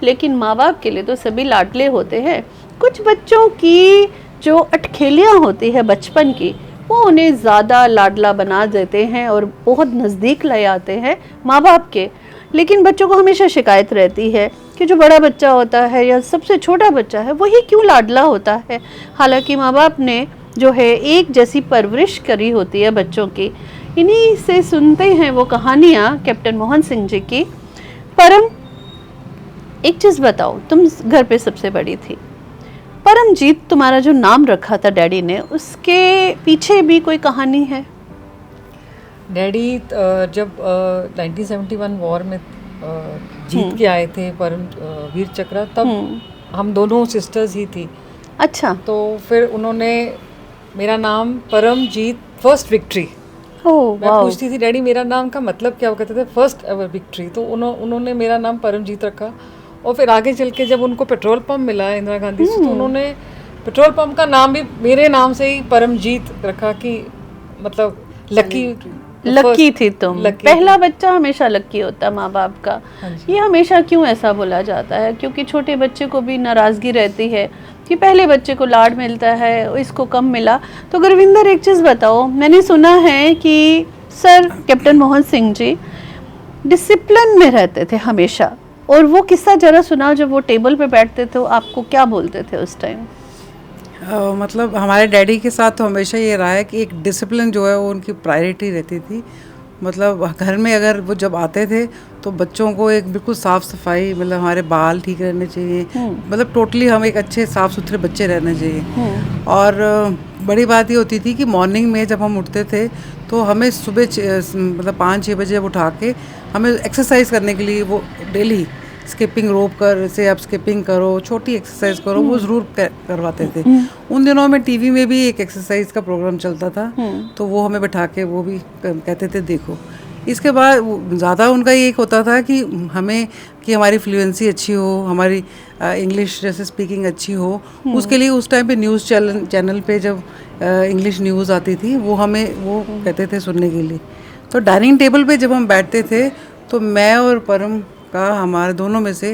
A: लेकिन माँ बाप के लिए तो सभी लाडले होते हैं। कुछ बच्चों की जो अटखेलियाँ होती है बचपन की, वो उन्हें ज़्यादा लाडला बना देते हैं और बहुत नज़दीक ले आते हैं माँ बाप के। लेकिन बच्चों को हमेशा शिकायत रहती है कि जो बड़ा बच्चा होता है या सबसे छोटा बच्चा है वही क्यों लाडला होता है, हालांकि माँ बाप ने जो है एक जैसी परवरिश करी होती है बच्चों की। इन्हीं से सुनते हैं वो कहानियाँ कैप्टन मोहन सिंह जी की। परम, एक चीज़ बताओ, तुम घर पे सबसे बड़ी थी, परमजीत तुम्हारा जो नाम रखा था डैडी ने, उसके पीछे भी कोई कहानी है?
D: डैडी जब 1971 वॉर में जीत के आए थे परम वीर चक्र, तब हम दोनों सिस्टर्स ही थी।
A: अच्छा।
D: तो फिर उन्होंने मेरा नाम परमजीत फर्स्ट विक्ट्री, मैं पूछती थी डैडी मेरा नाम का मतलब क्या, वो कहते थे फर्स्ट एवर विक्ट्री, तो उन्होंने मेरा नाम परमजीत रखा। और फिर आगे चल के जब उनको पेट्रोल पंप मिला इंदिरा गांधी से, तो उन्होंने पेट्रोल पंप का नाम भी मेरे नाम से ही परमजीत रखा, कि मतलब लकी
A: थी तुम। पहला बच्चा हमेशा लकी होता है माँ बाप का। ये हमेशा क्यों ऐसा बोला जाता है? क्योंकि छोटे बच्चे को भी नाराज़गी रहती है कि पहले बच्चे को लाड मिलता है, इसको कम मिला। तो गुरविंदर, एक चीज़ बताओ, मैंने सुना है कि सर कैप्टन मोहन सिंह जी डिसिप्लिन में रहते थे हमेशा, और वो किस्सा जरा सुनाओ, जब वो टेबल पे बैठते थे आपको क्या बोलते थे उस टाइम?
E: मतलब हमारे डैडी के साथ तो हमेशा ये रहा है कि एक डिसिप्लिन जो है वो उनकी प्रायोरिटी रहती थी। मतलब घर में अगर वो जब आते थे तो बच्चों को एक बिल्कुल साफ़ सफाई, मतलब हमारे बाल ठीक रहने चाहिए, मतलब टोटली हम एक अच्छे साफ़ सुथरे बच्चे रहने चाहिए। और बड़ी बात ये होती थी कि मॉर्निंग में जब हम उठते थे तो हमें सुबह मतलब 5-6 बजे अब उठा के हमें एक्सरसाइज करने के लिए वो डेली स्किपिंग रोप कर से आप स्किपिंग करो, छोटी एक्सरसाइज करो, वो ज़रूर करवाते थे। उन दिनों में टीवी में भी एक एक्सरसाइज का प्रोग्राम चलता था, तो वो हमें बैठा के वो भी कहते थे देखो। इसके बाद ज़्यादा उनका ये एक होता था कि हमें कि हमारी फ्लुएंसी अच्छी हो, हमारी इंग्लिश जैसे स्पीकिंग अच्छी हो, उसके लिए उस टाइम पे न्यूज़ चैनल पे जब इंग्लिश न्यूज़ आती थी वो हमें वो कहते थे सुनने के लिए। तो डाइनिंग टेबल पे जब हम बैठते थे तो मैं और परम का, हमारे दोनों में से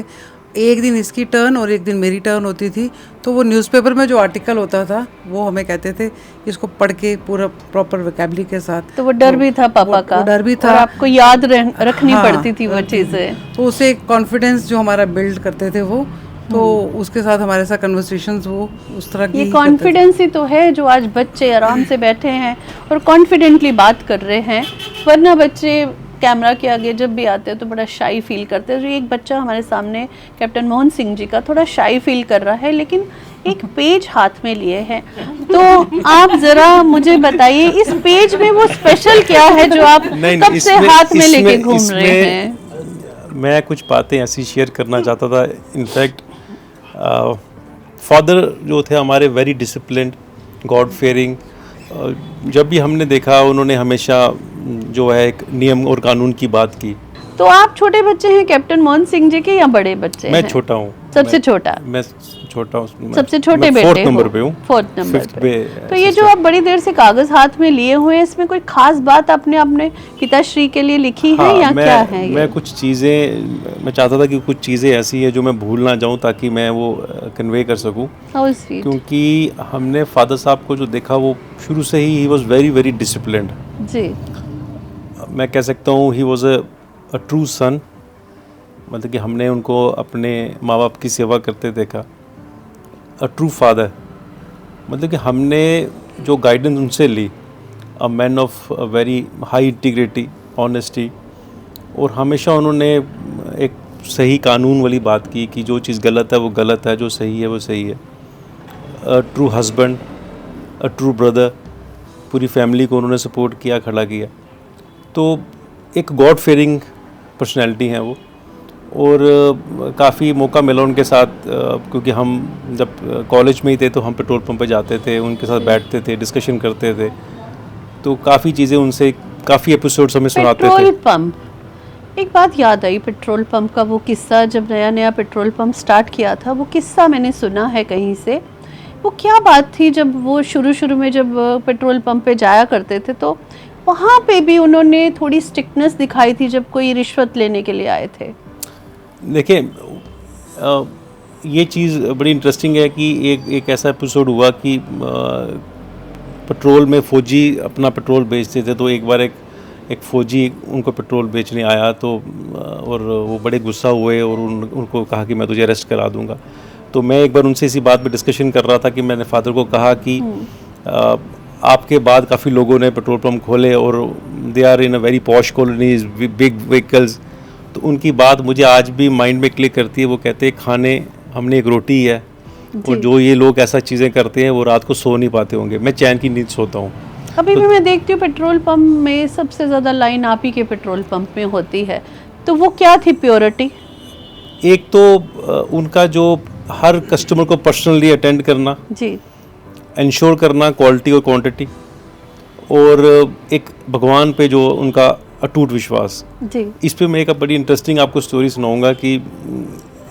E: एक दिन इसकी टर्न और एक दिन मेरी टर्न होती थी, तो वो न्यूज़पेपर में जो आर्टिकल होता था वो हमें कहते थे इसको पढ़ के पूरा प्रॉपर वोकैबुलरी के साथ।
A: तो वो डर भी था पापा का,
E: डर भी था,
A: और आपको याद रखनी पड़ती थी वो चीज़ें।
E: तो उसे कॉन्फिडेंस जो हमारा बिल्ड करते थे वो, तो उसके साथ हमारे साथ कन्वर्सेशंस वो उस तरह की।
A: ये कॉन्फिडेंस ही तो है जो आज बच्चे आराम से बैठे हैं और कॉन्फिडेंटली बात कर रहे हैं, वरना बच्चे कैमरा के आगे जब भी आते हैं तो बड़ा शाई फील करते हैं। तो एक बच्चा हमारे सामने कैप्टन मोहन सिंह जी का थोड़ा शाई फील कर रहा है, लेकिन एक पेज हाथ में लिए हैं। तो आप जरा मुझे बताइए इस पेज में वो स्पेशल क्या है जो आप कब से हाथ में लेके घूम रहे हैं?
F: मैं कुछ बातें ऐसी शेयर करना चाहता था। इनफैक्ट फादर जो थे हमारे वेरी डिसिप्लिन्ड, गॉड फेयरिंग। जब भी हमने देखा उन्होंने हमेशा जो है एक नियम और कानून की बात की।
A: तो आप छोटे बच्चे हैं कैप्टन मोहन सिंह जी के या बड़े बच्चे हैं?
F: मैं छोटा हूँ,
A: सबसे छोटा।
F: मैं छोटा हूँ,
A: सबसे छोटे बेटे
F: 4th नंबर पे हूँ।
A: 4th नंबर पे। तो ये
F: sister।
A: जो आप बड़ी देर से कागज हाथ में लिए हुए हैं, इसमें कोई खास बात आपने अपने पिताश्री के लिए लिखी है या क्या है ये?
F: मैं कुछ चीज़ें, मैं चाहता था कि कुछ चीज़ें ऐसी है जो मैं भूल ना जाऊँ ताकि मैं वो कन्वे कर सकूँ। क्योंकि हमने फादर साहब को जो देखा वो शुरू से ही was very very disciplined
A: ji.
F: मैं कह सकता हूँ ही वॉज अ ट्रू सन। मतलब कि हमने उनको अपने माँ बाप की सेवा करते देखा। अ ट्रू फादर, मतलब कि हमने जो गाइडेंस उनसे ली, a man of very high integrity, honesty, और हमेशा उन्होंने एक सही कानून वाली बात की कि जो चीज़ गलत है वो गलत है, जो सही है वो सही है। A true husband, a true brother, पूरी फैमिली को उन्होंने सपोर्ट किया, खड़ा किया। तो एक गॉड फेयरिंग पर्सनैलिटी हैं वो। और काफ़ी मौका मिला उनके साथ, क्योंकि हम जब कॉलेज में ही थे तो हम पेट्रोल पंप पे जाते थे, उनके साथ बैठते थे, डिस्कशन करते थे, तो काफ़ी चीज़ें उनसे, काफ़ी एपिसोड्स हमें सुनाते थे।
A: पेट्रोल पंप, एक बात याद आई, पेट्रोल पंप का वो किस्सा, जब नया नया पेट्रोल पंप स्टार्ट किया था, वो किस्सा मैंने सुना है कहीं से। वो क्या बात थी, जब वो शुरू में जब पेट्रोल पंप पे जाया करते थे तो वहाँ पे भी उन्होंने थोड़ी स्ट्रिक्टनेस दिखाई थी जब कोई रिश्वत लेने के लिए आए थे?
F: देखिए, ये चीज़ बड़ी इंटरेस्टिंग है कि एक ऐसा एपिसोड हुआ कि पेट्रोल में फ़ौजी अपना पेट्रोल बेचते थे, तो एक बार एक फ़ौजी उनको पेट्रोल बेचने आया, तो और वो बड़े गुस्सा हुए और उनको कहा कि मैं तुझे अरेस्ट करा दूंगा। तो मैं एक बार उनसे इसी बात पे डिस्कशन कर रहा था कि मैंने फादर को कहा कि आपके बाद काफ़ी लोगों ने पेट्रोल पंप खोले और they are in a very posh colonies, big vehicles. तो उनकी बात मुझे आज भी माइंड में क्लिक करती है। वो कहते हैं खाने हमने एक रोटी है, और जो ये लोग ऐसा चीज़ें करते हैं वो रात को सो नहीं पाते होंगे, मैं चैन की नींद सोता हूँ।
A: अभी भी मैं देखती हूँ पेट्रोल पंप में सबसे ज़्यादा लाइन आप ही के पेट्रोल पंप में होती है, तो वो क्या थी प्योरिटी?
F: एक तो उनका जो हर कस्टमर को पर्सनली अटेंड करना
A: जी,
F: इंश्योर करना क्वालिटी और क्वांटिटी, और एक भगवान पे जो उनका अटूट विश्वास
A: जी।
F: इस पे मैं एक बड़ी इंटरेस्टिंग आपको स्टोरी सुनाऊंगा कि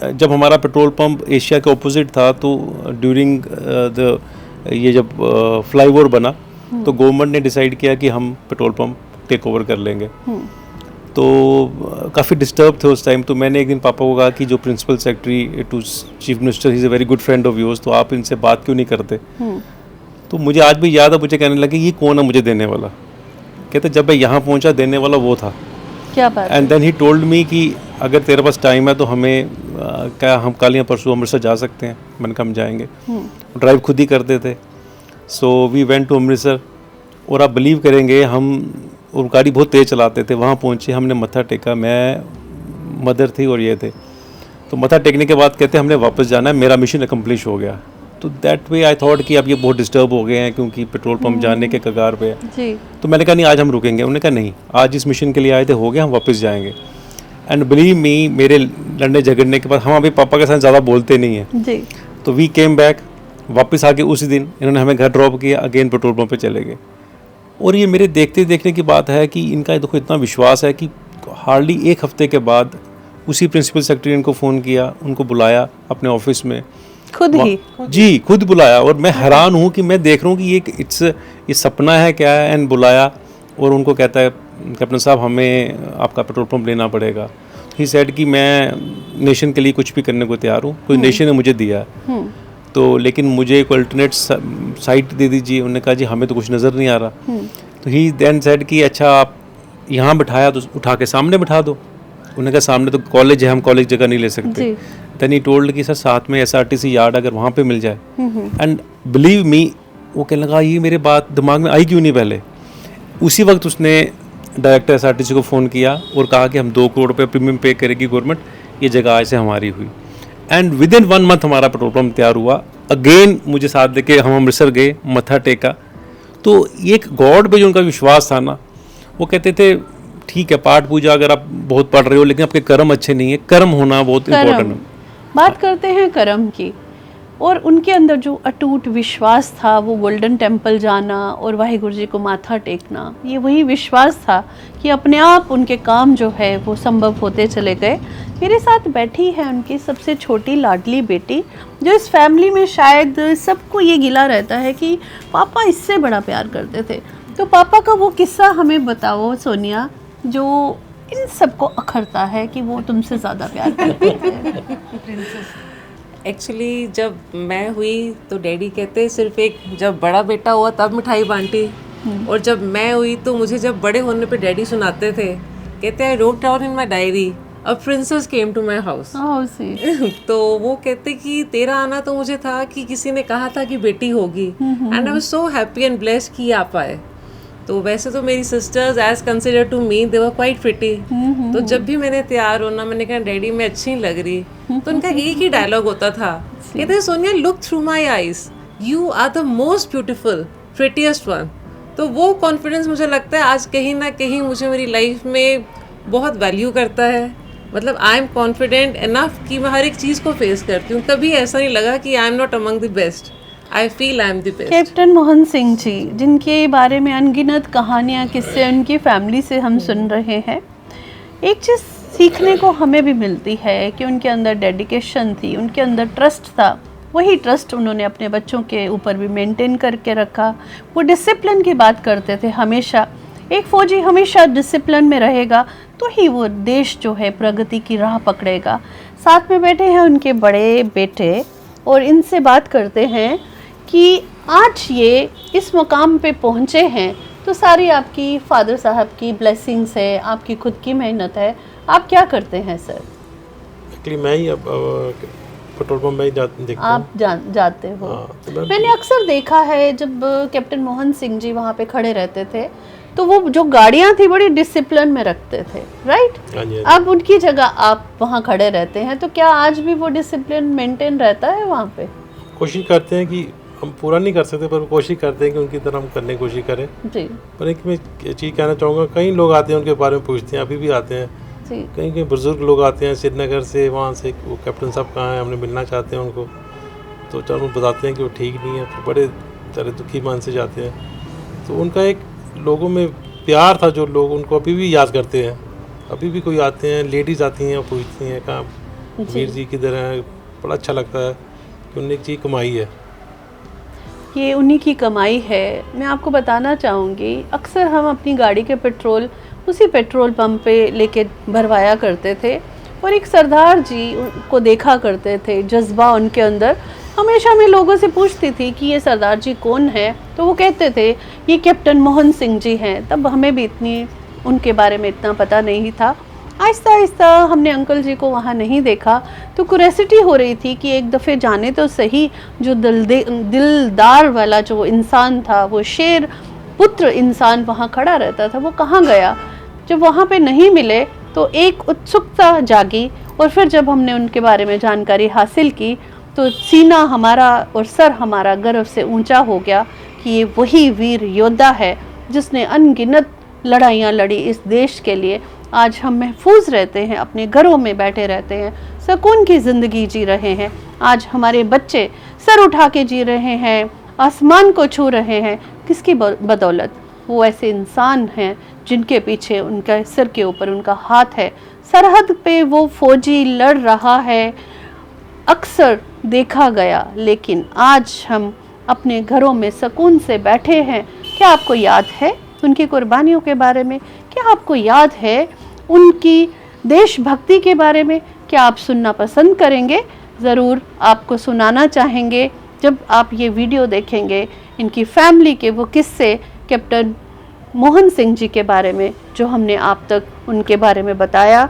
F: जब हमारा पेट्रोल पंप एशिया के ऑपोजिट था, तो ड्यूरिंग ये जब फ्लाईओवर बना तो गवर्नमेंट ने डिसाइड किया कि हम पेट्रोल पंप टेक ओवर कर लेंगे। तो काफ़ी डिस्टर्ब थे उस टाइम। तो मैंने एक दिन पापा को कहा कि जो principal secretary to chief minister, he is a very good friend of yours, तो आप इनसे बात क्यों नहीं करते? तो मुझे आज भी याद है, मुझे कहने लगे ये कौन है मुझे देने वाला? कहते जब मैं यहाँ पहुँचा देने वाला वो था।
A: क्या बात?
F: And then he told me कि अगर तेरे पास टाइम है तो हमें क्या हम कल या परसों अमृतसर जा सकते हैं? मैंने कहा हम जाएंगे। ड्राइव खुद ही करते थे। So we went to Amritsar, और आप बिलीव करेंगे हम, और गाड़ी बहुत तेज़ चलाते थे। वहाँ पहुँचे, हमने मत्था टेका, मैं, मदर थी और ये थे। तो मत्था टेकने के बाद कहते हमने वापस जाना है, मेरा मिशन अकम्प्लिश हो गया। तो दैट वे आई थॉट कि अब ये बहुत डिस्टर्ब हो गए हैं क्योंकि पेट्रोल पंप जाने के कगार पे है।
A: जी।
F: तो मैंने कहा नहीं आज हम रुकेंगे। उन्होंने कहा नहीं, आज इस मिशन के लिए आए थे, हो गया, हम वापस जाएंगे। एंड बिलीव मी, मेरे लड़ने झगड़ने के बाद हम अभी पापा के साथ ज़्यादा बोलते नहीं हैं।
A: जी।
F: तो वी केम बैक, वापस आके उसी दिन इन्होंने हमें घर ड्रॉप किया, अगेन पेट्रोल पंप पे चले गए। और ये मेरे देखते देखने की बात है कि इनका देखो इतना विश्वास है कि हार्डली एक हफ्ते के बाद उसी प्रिंसिपल सेक्रेटरी ने इनको फ़ोन किया, उनको बुलाया अपने ऑफिस में,
A: खुद ही?
F: जी, खुद बुलाया। और मैं हैरान हूँ कि मैं देख रहा हूँ कि ये सपना है क्या है। एंड बुलाया और उनको कहता है कैप्टन साहब हमें आपका पेट्रोल पंप लेना पड़ेगा। ही सेड कि मैं नेशन के लिए कुछ भी करने को तैयार हूँ, कोई नेशन ने मुझे दिया है, तो लेकिन मुझे एक अल्टरनेट साइट दे दीजिए। उन्होंने कहा जी हमें तो कुछ नज़र नहीं आ रहा। तो ही देन सेड कि अच्छा आप यहाँ बिठाया तो उठा के सामने बिठा दो। उन्होंने कहा सामने तो कॉलेज है, हम कॉलेज जगह नहीं ले सकते। देन ही टोल्ड कि सर साथ में SRTC यार्ड अगर वहाँ पे मिल जाए। एंड बिलीव मी, वो कहने लगा ये मेरे बात दिमाग में आई क्यों नहीं पहले। उसी वक्त उसने डायरेक्टर SRTC को फ़ोन किया और कहा कि हम 2 करोड़ रुपये प्रीमियम पे करेगी गवर्नमेंट, ये जगह आज से हमारी हुई। एंड विद इन 1 मंथ हमारा पेट्रोल पंप तैयार हुआ। अगेन मुझे साथ लेके हम अमृतसर गए, मत्था टेका। तो एक गॉड पे जो उनका विश्वास था ना, वो कहते थे ठीक है पाठ पूजा अगर आप बहुत पढ़ रहे हो लेकिन आपके कर्म अच्छे नहीं है, कर्म होना बहुत इम्पोर्टेंट है।
A: बात करते हैं कर्म की, और उनके अंदर जो अटूट विश्वास था, वो गोल्डन टेम्पल जाना और वाहिगुरु जी को माथा टेकना, ये वही विश्वास था कि अपने आप उनके काम जो है वो संभव होते चले गए। मेरे साथ बैठी है उनकी सबसे छोटी लाडली बेटी, जो इस फैमिली में शायद सबको ये गिला रहता है कि पापा इससे बड़ा प्यार करते थे। तो पापा का वो किस्सा हमें बताओ सोनिया, जो इन सबको अखरता है कि वो तुमसे ज़्यादा प्यार करते हैं।
G: एक्चुअली जब मैं हुई तो डैडी कहते सिर्फ एक जब बड़ा बेटा हुआ तब मिठाई बांटी, और जब मैं हुई तो मुझे जब बड़े होने पे डैडी सुनाते थे, कहते I wrote down in my diary a princess came to my house. तो वो कहते कि तेरा आना तो मुझे था कि किसी ने कहा था कि बेटी होगी, and I was so happy and blessed कि आप आए। तो वैसे तो मेरी sisters as consider to me they were quite pretty. तो जब भी मैंने तैयार होना, मैंने कहा डैडी मैं अच्छी नहीं लग रही, तो उनका एक ही डायलॉग होता था, कहते Sonia look through my eyes, you are the most beautiful prettiest one. तो वो कॉन्फिडेंस मुझे लगता है आज कहीं ना कहीं मुझे मेरी लाइफ में बहुत वैल्यू करता है। मतलब आई एम कॉन्फिडेंट इनफ कि मैं हर एक चीज़ को फेस करती हूँ। कभी ऐसा नहीं लगा कि I am not among the best, I feel I am the best.
A: Captain Mohan Singh ji, जिनके बारे में अनगिनत कहानियाँ किस्से उनकी फैमिली से हम सुन रहे हैं, एक चीज़ सीखने को हमें भी मिलती है कि उनके अंदर डेडिकेशन थी, उनके अंदर ट्रस्ट था। वही ट्रस्ट उन्होंने अपने बच्चों के ऊपर भी मेंटेन करके रखा। वो डिसिप्लिन की बात करते थे हमेशा। एक फ़ौजी हमेशा डिसिप्लिन में रहेगा तो ही वो देश जो है प्रगति की राह पकड़ेगा। साथ में बैठे हैं उनके बड़े बेटे और इनसे बात करते हैं कि आज ये इस मुकाम पे पहुँचे हैं तो सारी आपकी फादर साहब की ब्लेसिंग्स है, आपकी खुद की मेहनत है। आप क्या करते हैं सर?
H: एक्चुअली मैं ही अब पेट्रोल पंप में ही देखता हूँ।
A: आप जाते हो?
H: तो
A: मैंने अक्सर देखा है जब कैप्टन मोहन सिंह जी वहाँ पे खड़े रहते थे तो वो जो गाड़ियाँ थी बड़ी डिसिप्लिन में रखते थे, राइट?
H: हाँ जी।
A: अब उनकी जगह आप वहाँ खड़े रहते हैं तो क्या आज भी वो डिसिप्लिन मेंटेन रहता है वहाँ पे?
H: कोशिश करते हैं कि हम पूरा नहीं कर सकते पर कोशिश करते हैं कि उनकी तरह हम करने की कोशिश करें
A: जी।
H: पर एक मैं चीज़ कहना चाहूँगा, कई लोग आते हैं उनके बारे में पूछते हैं, अभी भी आते हैं
A: जी।
H: कहीं कहीं बुजुर्ग लोग आते हैं श्रीनगर से, वहाँ से वो कैप्टन साहब कहाँ हैं, हमने मिलना चाहते हैं उनको, तो चलो बताते हैं कि वो ठीक नहीं है, फिर बड़े तरह दुखी मन से जाते हैं। तो उनका एक लोगों में प्यार था जो लोग उनको अभी भी याद करते हैं। अभी भी कोई आते हैं, लेडीज़ आती हैं पूछती हैं कहाँ वीर जी किधर हैं। बड़ा अच्छा लगता है कि उन्होंने एक चीज़ कमाई है,
A: ये उन्हीं की कमाई है। मैं आपको बताना चाहूँगी अक्सर हम अपनी गाड़ी के पेट्रोल उसी पेट्रोल पंप पे लेके भरवाया करते थे और एक सरदार जी को देखा करते थे, जज्बा उनके अंदर। हमेशा मैं लोगों से पूछती थी कि ये सरदार जी कौन है, तो वो कहते थे ये कैप्टन मोहन सिंह जी हैं। तब हमें भी उनके बारे में इतना पता नहीं था। आहिस्ता आहिस्ता हमने अंकल जी को वहाँ नहीं देखा तो क्यूरियोसिटी हो रही थी कि एक दफ़े जाने तो सही, जो दिलदार वाला जो इंसान था, वो शेर पुत्र इंसान वहाँ खड़ा रहता था, वो कहाँ गया। जब वहाँ पे नहीं मिले तो एक उत्सुकता जागी और फिर जब हमने उनके बारे में जानकारी हासिल की तो सीना हमारा और सर हमारा गर्व से ऊंचा हो गया कि ये वही वीर योद्धा है जिसने अनगिनत लड़ाइयाँ लड़ी इस देश के लिए। आज हम महफूज रहते हैं, अपने घरों में बैठे रहते हैं, सुकून की ज़िंदगी जी रहे हैं। आज हमारे बच्चे सर उठा के जी रहे हैं, आसमान को छू रहे हैं। किसकी बदौलत? वो ऐसे इंसान हैं जिनके पीछे उनका सिर के ऊपर उनका हाथ है। सरहद पे वो फौजी लड़ रहा है, अक्सर देखा गया, लेकिन आज हम अपने घरों में सुकून से बैठे हैं। क्या आपको याद है उनकी कुर्बानियों के बारे में? क्या आपको याद है उनकी देशभक्ति के बारे में? क्या आप सुनना पसंद करेंगे? ज़रूर आपको सुनाना चाहेंगे जब आप ये वीडियो देखेंगे। इनकी फैमिली के वो किस्से, कैप्टन मोहन सिंह जी के बारे में जो हमने आप तक उनके बारे में बताया।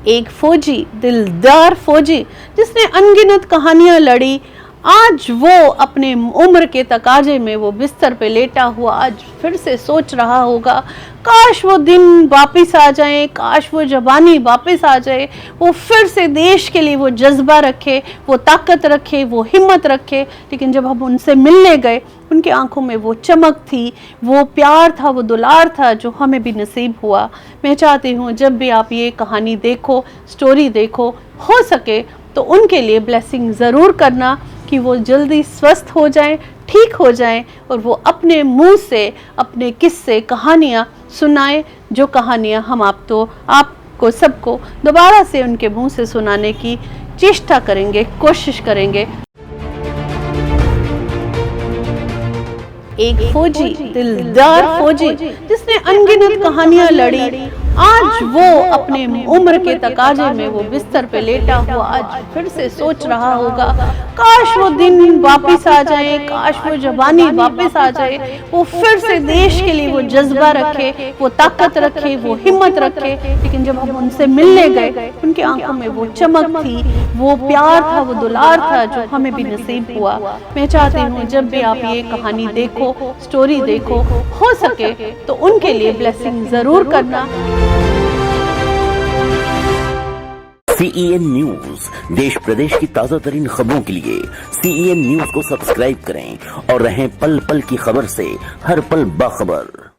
A: एक फौजी, दिलदार फौजी जिसने अनगिनत कहानियाँ लड़ी। आज वो अपने उम्र के तकाजे में वो बिस्तर पे लेटा हुआ आज फिर से सोच रहा होगा, काश वो दिन वापस आ जाए, काश वो जवानी वापस आ जाए, वो फिर से देश के लिए वो जज्बा रखे, वो ताकत रखे, वो हिम्मत रखे। लेकिन जब हम उनसे मिलने गए, उनकी आंखों में वो चमक थी, वो प्यार था, वो दुलार था जो हमें भी नसीब हुआ। मैं चाहती हूँ जब भी आप ये कहानी देखो, स्टोरी देखो, हो सके तो उनके लिए ब्लेसिंग ज़रूर करना कि वो जल्दी स्वस्थ हो जाएं, ठीक हो जाएं और वो अपने मुंह से अपने किस्से, कहानियाँ सुनाएं, जो कहानियाँ हम आपको सबको दोबारा से उनके मुंह से सुनाने की चेष्टा करेंगे, कोशिश करेंगे। एक फौजी, दिलदार फौजी जिसने अनगिनत कहानियाँ लड़ी। आज वो अपने उम्र के तकाजे में वो बिस्तर पे लेटा हुआ आज फिर से सोच रहा होगा, काश वो दिन वापस आ जाए, काश वो जवानी वापस आ जाए, वो फिर से देश के लिए वो जज्बा रखे, वो ताकत रखे, वो हिम्मत रखे। लेकिन जब हम उनसे मिलने गए, उनकी आंखों में वो चमक थी, वो प्यार था, वो दुलार था जो हमें भी नसीब हुआ। मैं चाहती हूँ जब भी आप ये कहानी देखो, स्टोरी देखो, हो सके तो उनके लिए ब्लेसिंग ज़रूर करना।
I: CEN न्यूज, देश प्रदेश की ताजा तरीन खबरों के लिए CEN न्यूज को सब्सक्राइब करें और रहें पल पल की खबर से हर पल बाखबर।